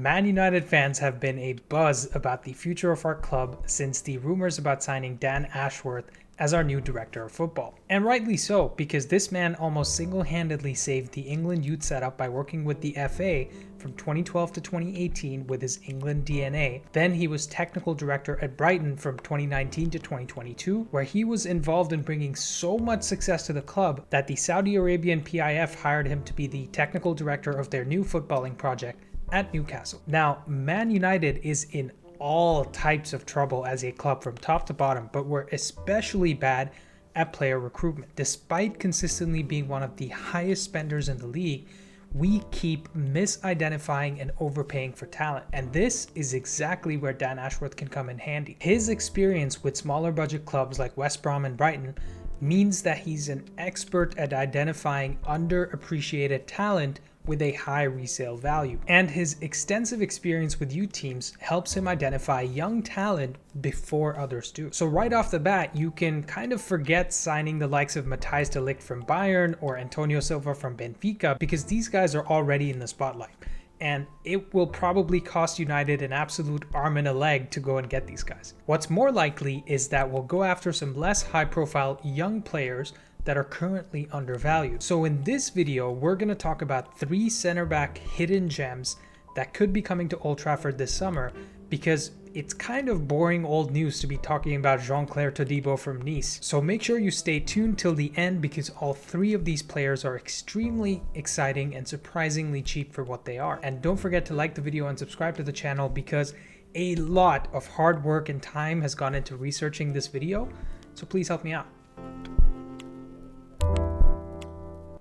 Man United fans have been a buzz about the future of our club since the rumors about signing Dan Ashworth as our new director of football. And rightly so, because this man almost single-handedly saved the England youth setup by working with the FA from 2012 to 2018 with his England DNA. Then he was technical director at Brighton from 2019 to 2022, where he was involved in bringing so much success to the club that the Saudi Arabian PIF hired him to be the technical director of their new footballing project at Newcastle. Now, Man United is in all types of trouble as a club from top to bottom, but we're especially bad at player recruitment. Despite consistently being one of the highest spenders in the league, we keep misidentifying and overpaying for talent. And this is exactly where Dan Ashworth can come in handy. His experience with smaller budget clubs like West Brom and Brighton means that he's an expert at identifying underappreciated talent with a high resale value. And his extensive experience with youth teams helps him identify young talent before others do. So right off the bat, you can kind of forget signing the likes of Matthijs de Ligt from Bayern or Antonio Silva from Benfica, because these guys are already in the spotlight. And it will probably cost United an absolute arm and a leg to go and get these guys. What's more likely is that we'll go after some less high-profile young players that are currently undervalued. So in this video, we're going to talk about 3 center back hidden gems that could be coming to Old Trafford this summer, because it's kind of boring old news to be talking about Jean-Claire Todibo from Nice. So make sure you stay tuned till the end, because all 3 of these players are extremely exciting and surprisingly cheap for what they are. And don't forget to like the video and subscribe to the channel, because a lot of hard work and time has gone into researching this video, so please help me out.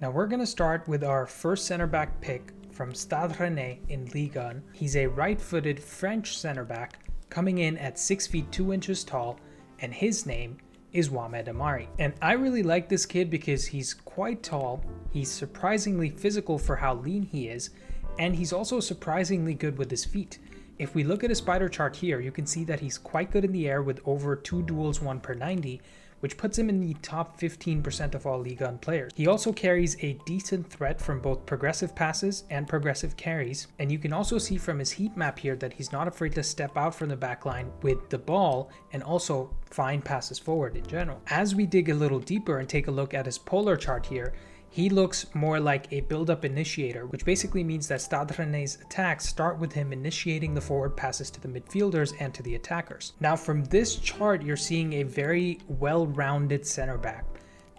Now we're going to start with our first center back pick from Stade Rennais in Ligue 1. He's a right-footed French center back coming in at 6 feet 2 inches tall, and his name is Mohamed Amari. And I really like this kid because he's quite tall, he's surprisingly physical for how lean he is, and he's also surprisingly good with his feet. If we look at his spider chart here, you can see that he's quite good in the air with over 2 duels 1 per 90, which puts him in the top 15% of all Ligue 1 players. He also carries a decent threat from both progressive passes and progressive carries, and you can also see from his heat map here that he's not afraid to step out from the back line with the ball and also find passes forward in general. As we dig a little deeper and take a look at his polar chart here, he looks more like a build-up initiator, which basically means that Stade Rennais' attacks start with him initiating the forward passes to the midfielders and to the attackers. Now from this chart, you're seeing a very well-rounded center back,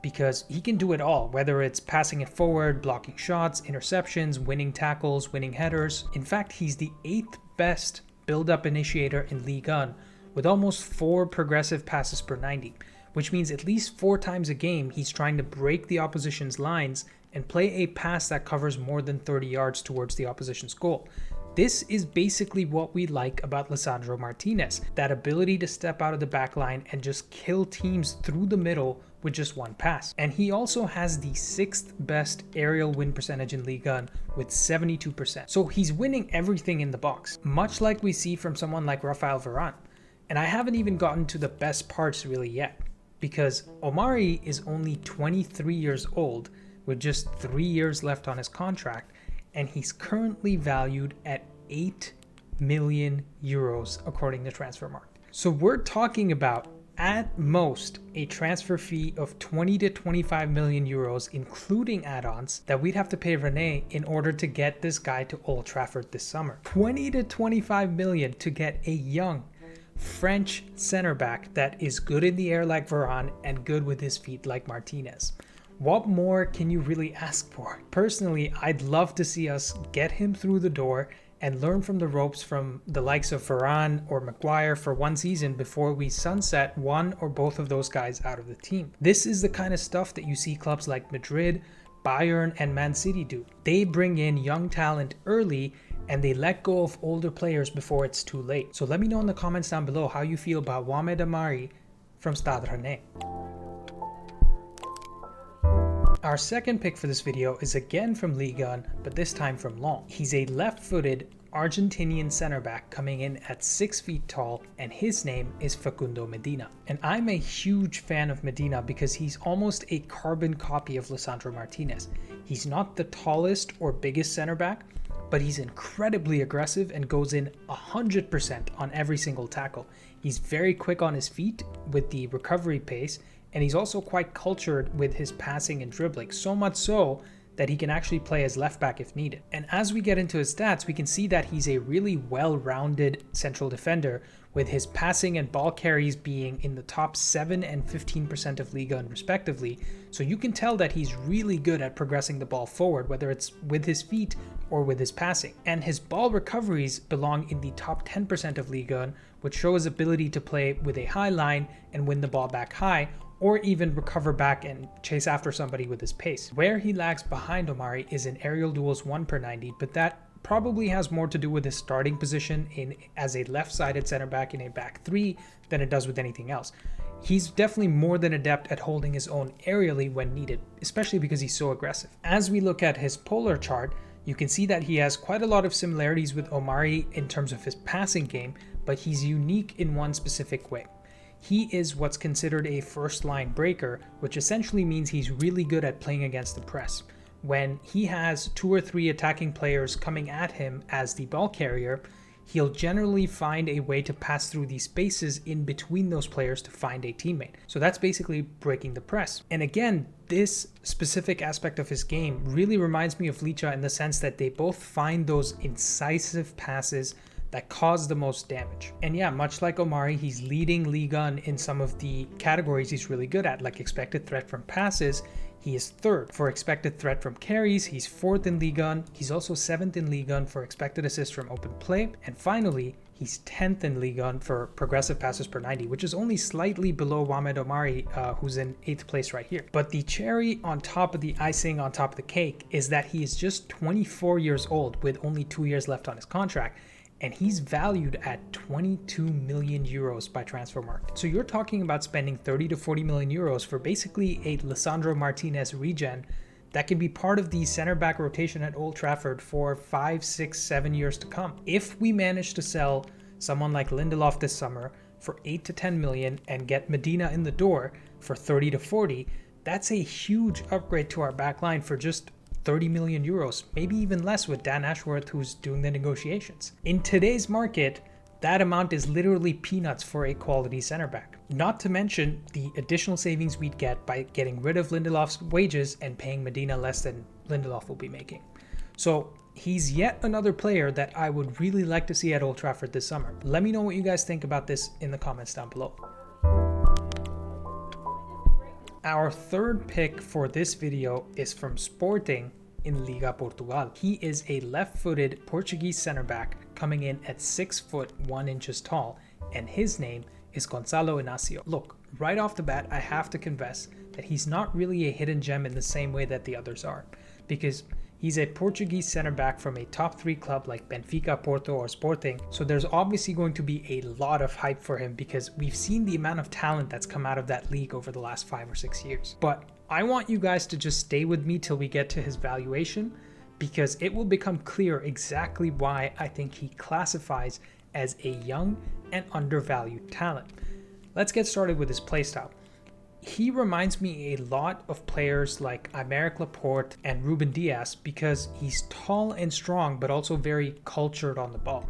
because he can do it all, whether it's passing it forward, blocking shots, interceptions, winning tackles, winning headers. In fact, he's the 8th best build-up initiator in Ligue 1 with almost 4 progressive passes per 90. Which means at least 4 times a game he's trying to break the opposition's lines and play a pass that covers more than 30 yards towards the opposition's goal. This is basically what we like about Lisandro Martinez, that ability to step out of the back line and just kill teams through the middle with just 1 pass. And he also has the 6th best aerial win percentage in Ligue 1 with 72%. So he's winning everything in the box, much like we see from someone like Raphael Varane. And I haven't even gotten to the best parts really yet, because Omari is only 23 years old with just 3 years left on his contract, and he's currently valued at 8 million euros according to Transfermarkt. So we're talking about at most a transfer fee of 20 to 25 million euros, including add-ons, that we'd have to pay Rennais in order to get this guy to Old Trafford this summer. 20 to 25 million to get a young French center back that is good in the air like Varane and good with his feet like Martinez. What more can you really ask for? Personally, I'd love to see us get him through the door and learn from the ropes from the likes of Varane or Maguire for 1 season before we sunset one or both of those guys out of the team. This is the kind of stuff that you see clubs like Madrid, Bayern, and Man City do. They bring in young talent early and they let go of older players before it's too late. So let me know in the comments down below how you feel about Mohamed Amari from Stade Rennais. Our second pick for this video is again from Ligue 1, but this time from Lens. He's a left-footed Argentinian center back coming in at 6 feet tall, and his name is Facundo Medina. And I'm a huge fan of Medina because he's almost a carbon copy of Lisandro Martinez. He's not the tallest or biggest center back, but he's incredibly aggressive and goes in 100% on every single tackle. He's very quick on his feet with the recovery pace, and he's also quite cultured with his passing and dribbling, so much so that he can actually play as left back if needed. And as we get into his stats, we can see that he's a really well-rounded central defender, with his passing and ball carries being in the top 7 and 15% of Liga 1 respectively. So you can tell that he's really good at progressing the ball forward, whether it's with his feet or with his passing. And his ball recoveries belong in the top 10% of Liga 1, which show his ability to play with a high line and win the ball back high, or even recover back and chase after somebody with his pace. Where he lags behind Omari is in aerial duels 1/90, but that probably has more to do with his starting position as a left-sided center back in a back three than it does with anything else. He's definitely more than adept at holding his own aerially when needed, especially because he's so aggressive. As we look at his polar chart, you can see that he has quite a lot of similarities with Omari in terms of his passing game, but he's unique in one specific way. He is what's considered a first-line breaker, which essentially means he's really good at playing against the press. When he has 2 or 3 attacking players coming at him as the ball carrier, he'll generally find a way to pass through these spaces in between those players to find a teammate. So that's basically breaking the press. And again, this specific aspect of his game really reminds me of Licha in the sense that they both find those incisive passes that cause the most damage. And yeah, much like Omari, he's leading Liga 1 in some of the categories he's really good at, like expected threat from passes. He is 3rd for expected threat from carries, he's 4th in Liga 1, he's also 7th in Liga 1 for expected assists from open play, and finally, he's 10th in Liga 1 for progressive passes per 90, which is only slightly below Wamed Omari, who's in 8th place right here. But the cherry on top of the icing on top of the cake is that he is just 24 years old with only 2 years left on his contract, and he's valued at 22 million euros by Transfermarkt. So you're talking about spending 30 to 40 million euros for basically a Lisandro Martinez regen that can be part of the center back rotation at Old Trafford for 5, 6, 7 years to come. If we manage to sell someone like Lindelof this summer for 8 to 10 million and get Medina in the door for 30 to 40, that's a huge upgrade to our back line for just 30 million euros, maybe even less with Dan Ashworth, who's doing the negotiations. In today's market, that amount is literally peanuts for a quality center back. Not to mention the additional savings we'd get by getting rid of Lindelof's wages and paying Medina less than Lindelof will be making. So he's yet another player that I would really like to see at Old Trafford this summer. Let me know what you guys think about this in the comments down below. Our 3rd pick for this video is from Sporting in Liga Portugal. He is a left-footed Portuguese center back coming in at 6 foot 1 inches tall, and his name is Gonçalo Inácio. Look, right off the bat, I have to confess that he's not really a hidden gem in the same way that the others are, because he's a Portuguese center back from a top 3 club like Benfica, Porto, or Sporting, so there's obviously going to be a lot of hype for him because we've seen the amount of talent that's come out of that league over the last 5 or 6 years. But I want you guys to just stay with me till we get to his valuation, because it will become clear exactly why I think he classifies as a young and undervalued talent. Let's get started with his playstyle. He reminds me a lot of players like Aymeric Laporte and Ruben Dias because he's tall and strong, but also very cultured on the ball.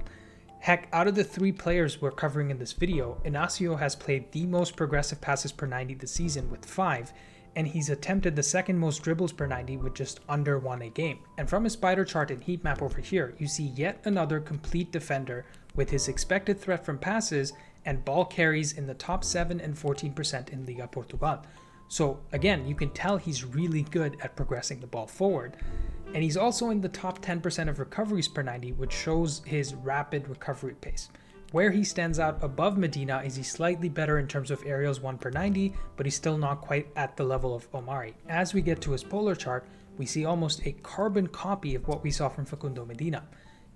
Heck, out of the 3 players we're covering in this video, Inácio has played the most progressive passes per 90 this season with 5, and he's attempted the 2nd most dribbles per 90 with just under 1 a game. And from his spider chart and heat map over here, you see yet another complete defender with his expected threat from passes and ball carries in the top 7 and 14% in Liga Portugal. So again, you can tell he's really good at progressing the ball forward. And he's also in the top 10% of recoveries per 90, which shows his rapid recovery pace. Where he stands out above Medina is he's slightly better in terms of aerials 1 per 90, but he's still not quite at the level of Omari. As we get to his polar chart, we see almost a carbon copy of what we saw from Facundo Medina.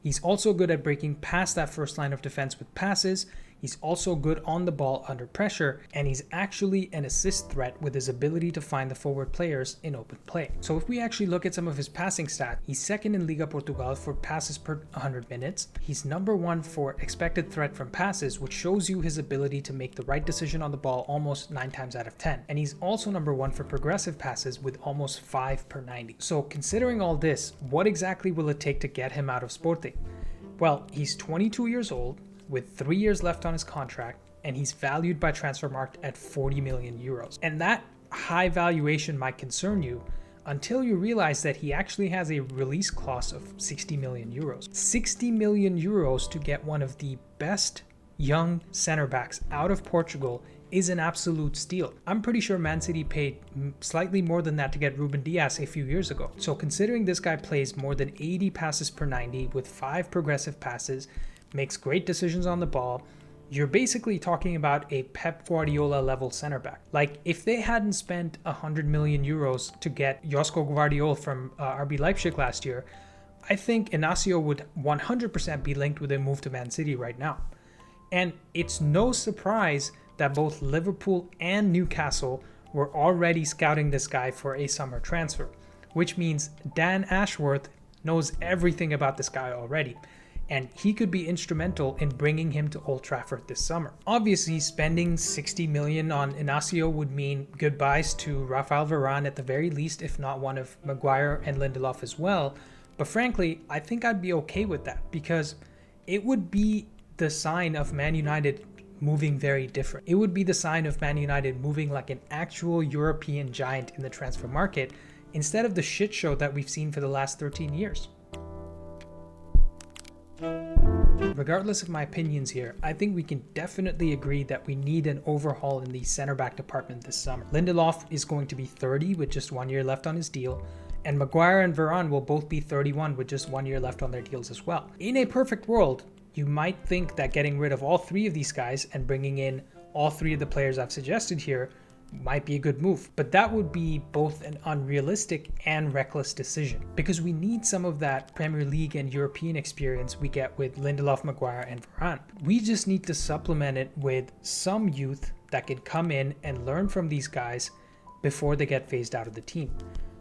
He's also good at breaking past that first line of defense with passes. He's also good on the ball under pressure, and he's actually an assist threat with his ability to find the forward players in open play. So if we actually look at some of his passing stats, he's second in Liga Portugal for passes per 100 minutes. He's number 1 for expected threat from passes, which shows you his ability to make the right decision on the ball almost 9 times out of 10. And he's also number 1 for progressive passes with almost 5 per 90. So considering all this, what exactly will it take to get him out of Sporting? Well, he's 22 years old, with 3 years left on his contract, and he's valued by Transfermarkt at 40 million euros. And that high valuation might concern you until you realize that he actually has a release clause of 60 million euros. 60 million euros to get one of the best young center backs out of Portugal is an absolute steal. I'm pretty sure Man City paid slightly more than that to get Ruben Dias a few years ago. So considering this guy plays more than 80 passes per 90 with 5 progressive passes, makes great decisions on the ball, you're basically talking about a Pep Guardiola level center back. Like, if they hadn't spent 100 million euros to get Josko Gvardiol from RB Leipzig last year, I think Inacio would 100% be linked with a move to Man City right now. And it's no surprise that both Liverpool and Newcastle were already scouting this guy for a summer transfer, which means Dan Ashworth knows everything about this guy already, and he could be instrumental in bringing him to Old Trafford this summer. Obviously, spending 60 million on Inacio would mean goodbyes to Rafael Varane at the very least, if not one of Maguire and Lindelof as well. But frankly, I think I'd be okay with that, because it would be the sign of Man United moving very different. It would be the sign of Man United moving like an actual European giant in the transfer market, instead of the shit show that we've seen for the last 13 years. Regardless of my opinions here, I think we can definitely agree that we need an overhaul in the center back department this summer. Lindelof is going to be 30 with just 1 year left on his deal, and Maguire and Varane will both be 31 with just 1 year left on their deals as well. In a perfect world, you might think that getting rid of all 3 of these guys and bringing in all 3 of the players I've suggested here might be a good move, but that would be both an unrealistic and reckless decision, because we need some of that Premier League and European experience we get with Lindelof, Maguire, and Varane. We just need to supplement it with some youth that can come in and learn from these guys before they get phased out of the team.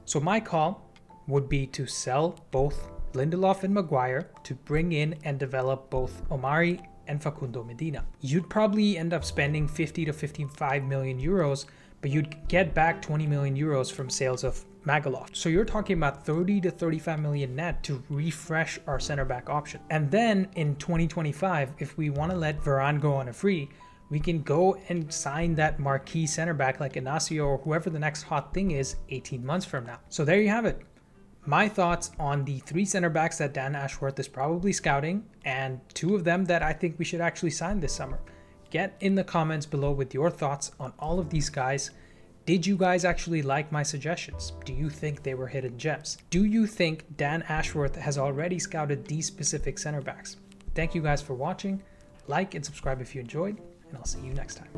So my call would be to sell both Lindelof and Maguire to bring in and develop both Omari and Facundo Medina. You'd probably end up spending 50 to 55 million euros, but you'd get back 20 million euros from sales of Magaloff. So you're talking about 30 to 35 million net to refresh our center back option. And then in 2025, if we want to let Varane go on a free, we can go and sign that marquee center back like Inacio or whoever the next hot thing is 18 months from now. So there you have it. My thoughts on the 3 center backs that Dan Ashworth is probably scouting, and 2 of them that I think we should actually sign this summer. Get in the comments below with your thoughts on all of these guys. Did you guys actually like my suggestions? Do you think they were hidden gems? Do you think Dan Ashworth has artılready scouted these specific center backs? Thank you guys for watching. Like and subscribe if you enjoyed, and I'll see you next time.